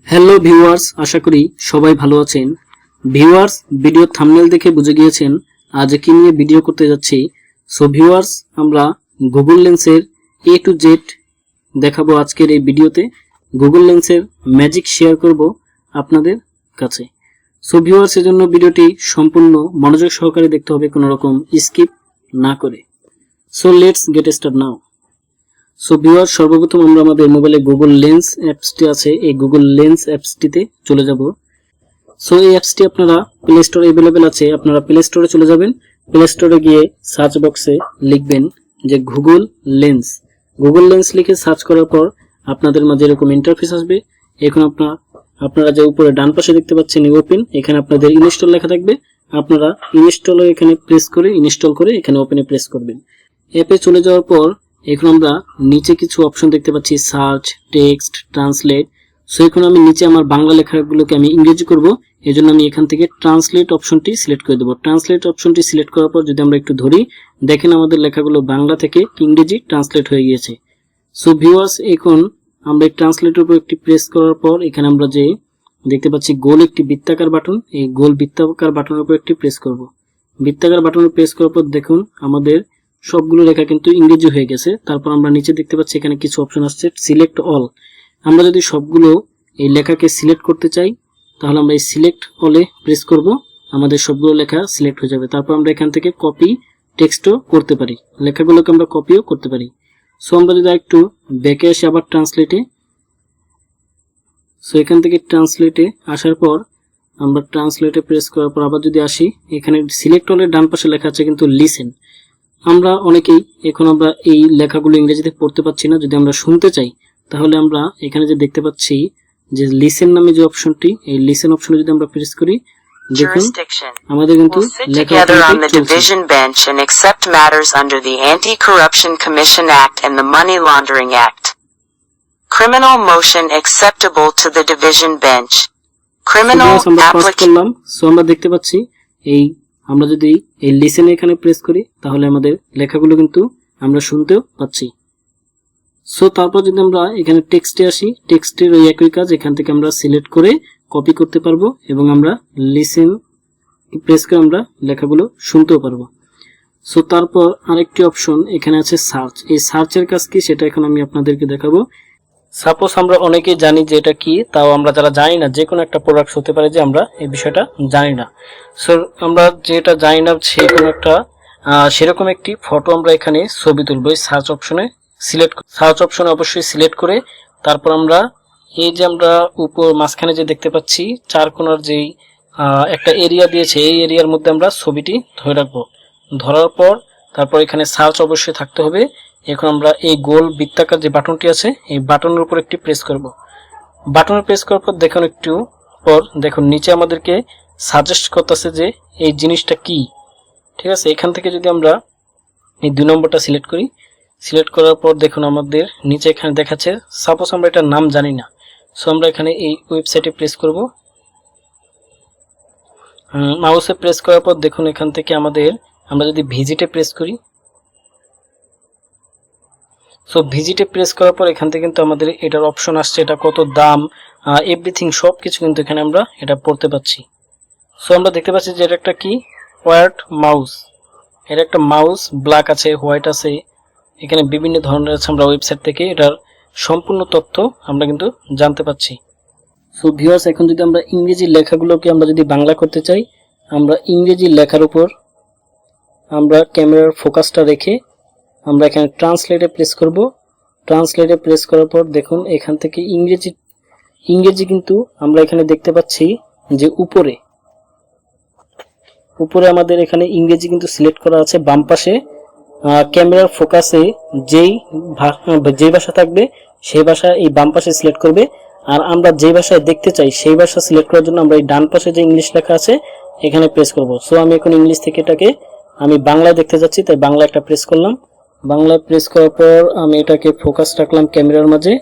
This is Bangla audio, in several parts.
হ্যালো ভিউয়ার্স, আশা করি সবাই ভালো আছেন। ভিউয়ার্স, ভিডিও থাম্বনেল দেখে বুঝে গিয়েছেন আজ কি নিয়ে ভিডিও করতে যাচ্ছি। সো ভিউয়ার্স, আমরা গুগল লেন্সের এ টু জেড দেখাবো আজকের এই ভিডিওতে। গুগল লেন্সের ম্যাজিক শেয়ার করব আপনাদের কাছে। সো ভিউয়ার্স, এর জন্য ভিডিওটি সম্পূর্ণ মনোযোগ সহকারে দেখতে হবে, কোনো রকম স্কিপ না করে। So let's get start now. So viewer, সর্বপ্রথম আমরা আমাদের মোবাইলে গুগল লেন্স অ্যাপসটি আছে, এই গুগল লেন্স অ্যাপসটিতে চলে যাব। সো এই অ্যাপসটি আপনারা প্লে স্টোরে অ্যাভেলেবেল আছে, আপনারা প্লে স্টোরে চলে যাবেন। প্লে স্টোরে গিয়ে সার্চ বক্সে লিখবেন যে গুগল লেন্স। গুগল লেন্স লিখে সার্চ করার পর আপনাদের মাঝে এরকম ইন্টারফেস আসবে। এখন আপনারা যে উপরে ডান পাশে দেখতে পাচ্ছেন ওপেন, এখানে আপনাদের ইনস্টল লেখা থাকবে। আপনারা ইনস্টল এখানে প্রেস করে ইনস্টল করে এখানে ওপেনে প্রেস করবেন। অ্যাপে চলে যাওয়ার পর এখন আমরা নিচে কিছু অপশন দেখতে পাচ্ছি, সার্চ, টেক্সট, ট্রান্সলেট। সো এখন আমি নিচে আমার বাংলা লেখাগুলোকে আমি ইংরেজি করব, এজন্য আমি এখান থেকে ট্রান্সলেট অপশনটি সিলেক্ট করে দেব। ট্রান্সলেট অপশনটি সিলেক্ট করার পর যদি আমরা একটু ধরি, দেখেন আমাদের লেখাগুলো বাংলা থেকে ইংরেজি ট্রান্সলেট হয়ে গিয়েছে। সো ভিউয়ার্স, এখন আমরা এই ট্রান্সলেটের উপর একটি প্রেস করার পর এখানে আমরা যে দেখতে পাচ্ছি গোল একটি বৃত্তাকার বাটন, এই গোল বৃত্তাকার বাটনের উপর একটি প্রেস করব। বৃত্তাকার বাটনে প্রেস করার পর দেখুন আমাদের সবগুলো লেখা কিন্তু ইংরেজি হয়ে গেছে। তারপর আমরা নিচে দেখতে পাচ্ছি এখানে কিছু অপশন আসছে, সিলেক্ট অল। আমরা যদি সবগুলো এই লেখাকে সিলেক্ট করতে চাই তাহলে আমরা এই সিলেক্ট অলে প্রেস করব, আমাদের সবগুলো লেখা সিলেক্ট হয়ে যাবে। তারপর আমরা এখান থেকে কপি টেক্সটও করতে পারি, লেখাগুলোকে আমরা কপিও করতে পারি। সো আমরা যদি একটু ব্যাকে আসি আবার ট্রান্সলেটে, সো এখান থেকে ট্রান্সলেটে আসার পর আমরা ট্রান্সলেটে প্রেস করার পর আবার যদি আসি, এখানে সিলেক্ট অলের ডান পাশে লেখা আছে কিন্তু লিসেন। আমরা অনেকেই এখন আমরা এই লেখাগুলো ইংরেজিতে পড়তে পাচ্ছি না, যদি আমরা শুনতে চাই তাহলে আমরা এখানে যে দেখতে পাচ্ছি যে লিসেন নামে যে অপশনটি, এই লিসেন অপশনে যদি আমরা প্রেস করি, দেখুন আমাদের কিন্তু লেখা Criminal motion acceptable to the division bench. Criminal করলাম। সো আমরা দেখতে পাচ্ছি আমরা যদি এই লিসেন এখানে প্রেস করি তাহলে আমাদের লেখাগুলো কিন্তু আমরা শুনতেও পাচ্ছি। সো তারপর যদি আমরা এখানে টেক্সটে আসি, টেক্সটের ওই একই কাজ, এখান থেকে আমরা সিলেক্ট করে কপি করতে পারবো এবং আমরা লিসেন প্রেস করে আমরা লেখাগুলো শুনতেও পারবো। সো তারপর আরেকটি অপশন এখানে আছে সার্চ। এই সার্চের কাজ কি সেটা এখন আমি আপনাদেরকে দেখাবো। সাপোজ আমরা অনেকেই জানি যে এটা কি, তাও আমরা যারা জানি না, যে কোনো একটা প্রোডাক্ট হতে পারে যে আমরা এই বিষয়টা জানি না। সো আমরা যেটা জানি না সেরকম একটি ফটো আমরা এখানে ছবি তুলবো। সার্চ অপশনে অবশ্যই সিলেক্ট করে তারপর আমরা এই যে আমরা উপর মাঝখানে যে দেখতে পাচ্ছি চার কোণার যেই একটা এরিয়া দিয়েছে, এই এরিয়ার মধ্যে আমরা ছবিটি ধরে রাখবো। ধরার পর তারপর এখানে সার্চ অবশ্যই থাকতে হবে। এখন আমরা এই গোল বৃত্তাকার যে বাটনটি আছে এই বাটনের উপর একটি প্রেস করব। বাটনে প্রেস করার পর দেখুন নিচে আমাদেরকে সাজেস্ট করতেছে যে এই জিনিসটা কি। ঠিক আছে, এখান থেকে যদি আমরা এই 2 নম্বরটা সিলেক্ট করি, সিলেক্ট করার পর দেখুন আমাদের নিচে এখানে দেখাচ্ছে, সাপোজ আমরা এটার নাম জানি না। সো আমরা এখানে এই ওয়েবসাইটে প্রেস করব। মাউসে প্রেস করার পর দেখুন এখান থেকে আমরা যদি ভিজিটে প্রেস করি, সো ভিজিটে প্রেস করার পর এখান থেকে কিন্তু আমাদের এটার অপশন আসছে, এটা কত দাম, এভরিথিং সবকিছু কিন্তু এখানে আমরা এটা পড়তে পাচ্ছি। সো আমরা দেখতে পাচ্ছি যে এটা একটা কি হোয়াইট মাউস, এটা একটা মাউস, ব্ল্যাক আছে, হোয়াইট আছে, এখানে বিভিন্ন ধরনের আছে। আমরা ওয়েবসাইট থেকে এটার সম্পূর্ণ তথ্য আমরা কিন্তু জানতে পাচ্ছি। সো ভিউয়ার্স, এখন যদি আমরা ইংরেজি লেখাগুলোকে আমরা যদি বাংলা করতে চাই, আমরা ইংরেজি লেখার উপর আমরা ক্যামেরার ফোকাসটা রেখে আমরা এখানে ট্রান্সলেটে প্রেস করব। ট্রান্সলেটে প্রেস করার পর দেখুন এখান থেকে ইংরেজি কিন্তু আমরা এখানে দেখতে পাচ্ছি যে উপরে আমাদের এখানে ইংরেজি কিন্তু সিলেক্ট করা আছে। বাম পাশে ক্যামেরার ফোকাসে যেই ভাষা থাকবে সেই ভাষা এই বাম পাশে সিলেক্ট করবে, আর আমরা যে ভাষায় দেখতে চাই সেই ভাষা সিলেক্ট করার জন্য আমরা এই ডান পাশে যে ইংলিশ লেখা আছে এখানে প্রেস করব। সো আমি এখন ইংলিশ থেকে এটাকে আমি বাংলায় দেখতে যাচ্ছি, তাই বাংলা একটা প্রেস করলাম। বাংলা প্রেস করার পর আমি এটাকে ফোকাস রাখলাম ক্যামেরার মাঝে।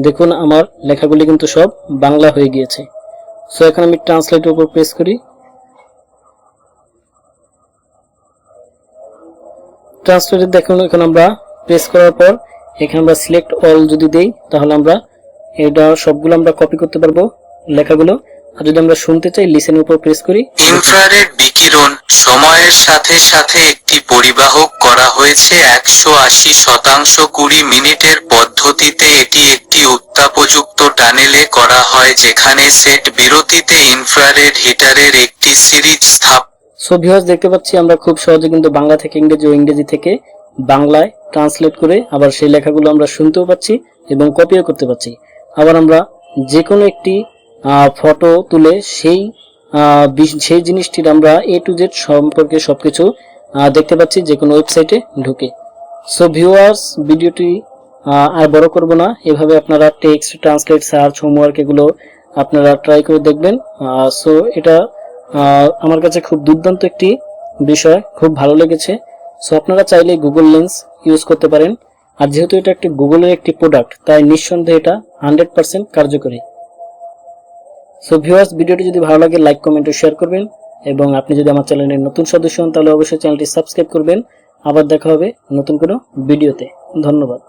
দেখুন আমার লেখাগুলি কিন্তু সব বাংলা হয়ে গিয়েছে। সো এখন আমি ট্রান্সলেটের উপর প্রেস করি। ট্রান্সলেটে দেখুন এখন আমরা প্রেস করার পর এখানে আমরা সিলেক্ট অল যদি দেই তাহলে আমরা এটা সবগুলো আমরা কপি করতে পারবো লেখাগুলো। আর যদি আমরা শুনতে চাই লিসেনের উপর প্রেস করি, ইনফ্রারেড বিকিরণ সময়ের সাথে সাথে একটি পরিবাহক করা হয়েছে 180% 20 মিনিটের পদ্ধতিতে। এটি একটি উত্তাপযুক্ত টানেলে করা হয় যেখানে সেট বিরতিতে ইনফ্রারেড হিটারের একটি সিরিজ সো ভিউয়ার্স দেখতে পাচ্ছি আমরা খুব সহজে কিন্তু বাংলা থেকে ইংরেজি ও ইংরেজি থেকে বাংলায় ট্রান্সলেট করে আবার সেই লেখাগুলো আমরা শুনতেও পাচ্ছি এবং কপিও করতে পাচ্ছি। আবার আমরা যে কোনো একটি ফটো তুলে সেই জিনিসটির আমরা A to Z সম্পর্কে সবকিছু দেখতে পাচ্ছি যে কোনো ওয়েবসাইটে ঢুকে। সো ভিউয়ার্স ভিডিওটি আর বড় করব না, এভাবে আপনারা টেক্সট ট্রান্সলেট সার্চ হোমওয়ার্ক এগুলো আপনারা ট্রাই করে দেখবেন। সো এটা আমার কাছে খুব দুর্দান্ত একটি বিষয়, খুব ভালো লেগেছে। সো আপনারা চাইলে গুগল লেন্স ইউজ করতে পারেন। আর যেহেতু এটা একটি গুগলের একটি প্রোডাক্ট, তাই নিঃসন্দেহে এটা 100% কার্যকরী। সো ভিউয়ার্স ভিডিওটি যদি ভালো লাগে লাইক কমেন্ট ও শেয়ার করবেন, এবং আপনি যদি আমার চ্যানেলের নতুন সদস্য হন তাহলে অবশ্যই চ্যানেলটি সাবস্ক্রাইব করবেন। আবার দেখা হবে নতুন কোনো ভিডিওতে। ধন্যবাদ।